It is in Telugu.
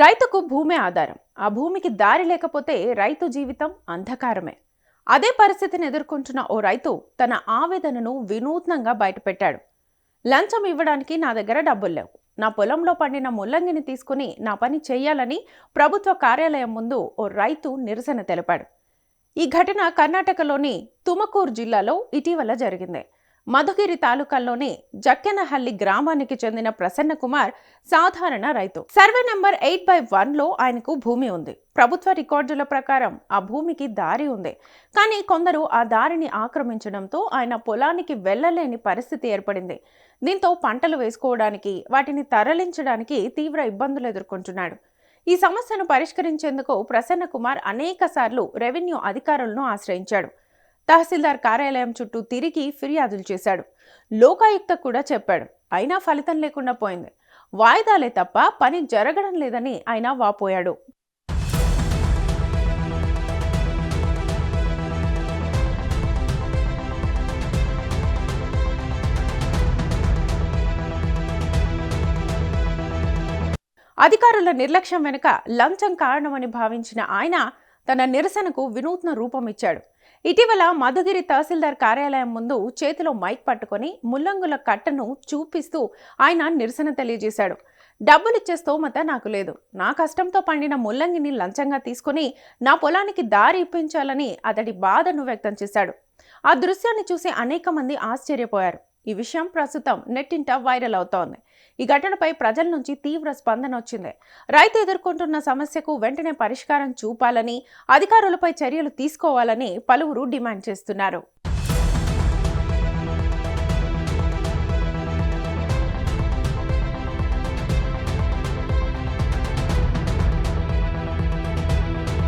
రైతుకు భూమే ఆధారం. ఆ భూమికి దారి లేకపోతే రైతు జీవితం అంధకారమే. అదే పరిస్థితిని ఎదుర్కొంటున్న ఓ రైతు తన ఆవేదనను వినూత్నంగా బయటపెట్టాడు. లంచం ఇవ్వడానికి నా దగ్గర డబ్బులు లేవు. నా పొలంలో పండిన ముల్లంగిని తీసుకుని నా పని చెయ్యాలని ప్రభుత్వ కార్యాలయం ముందు ఓ రైతు నిరసన తెలిపాడు. ఈ ఘటన కర్ణాటకలోని తుమకూరు జిల్లాలో ఇటీవల జరిగింది. మధుగిరి తాలూకాలోని జక్కెనహల్లి గ్రామానికి చెందిన ప్రసన్న కుమార్ సాధారణ రైతు. సర్వే నెంబర్ 8/1లో ఆయనకు భూమి ఉంది. ప్రభుత్వ రికార్డుల ప్రకారం ఆ భూమికి దారి ఉంది. కానీ కొందరు ఆ దారిని ఆక్రమించడంతో ఆయన పొలానికి వెళ్లలేని పరిస్థితి ఏర్పడింది. దీంతో పంటలు వేసుకోవడానికి, వాటిని తరలించడానికి తీవ్ర ఇబ్బందులు ఎదుర్కొంటున్నాడు. ఈ సమస్యను పరిష్కరించేందుకు ప్రసన్న కుమార్ అనేకసార్లు రెవెన్యూ అధికారులను ఆశ్రయించాడు. తహసీల్దార్ కార్యాలయం చుట్టూ తిరిగి ఫిర్యాదులు చేశాడు. లోకాయుక్త కూడా చెప్పాడు. అయినా ఫలితం లేకుండా పోయింది. వాయిదాలే తప్ప పని జరగడం లేదని ఆయన వాపోయాడు. అధికారుల నిర్లక్ష్యం వెనుక లంచం కారణమని భావించిన ఆయన తన నిరసనకు వినూత్న రూపం ఇచ్చాడు. ఇటీవల మధుగిరి తహసీల్దార్ కార్యాలయం ముందు చేతిలో మైక్ పట్టుకొని ముల్లంగుల కట్టను చూపిస్తూ ఆయన నిరసన తెలియజేశాడు. డబ్బులిచ్చే స్తోమత నాకు లేదు. నా కష్టంతో పండిన ముల్లంగిని లంచంగా తీసుకుని నా పొలానికి దారి ఇప్పించాలని అతడి బాధను వ్యక్తం చేశాడు. ఆ దృశ్యాన్ని చూసి అనేక మంది ఆశ్చర్యపోయారు. ఈ విషయం ప్రస్తుతం నెట్టింట వైరల్ అవుతోంది. ఈ ఘటనపై ప్రజల నుంచి తీవ్ర స్పందన వచ్చింది. రైతు ఎదుర్కొంటున్న సమస్యకు వెంటనే పరిష్కారం చూపాలని, అధికారులపై చర్యలు తీసుకోవాలని పలువురు డిమాండ్ చేస్తున్నారు.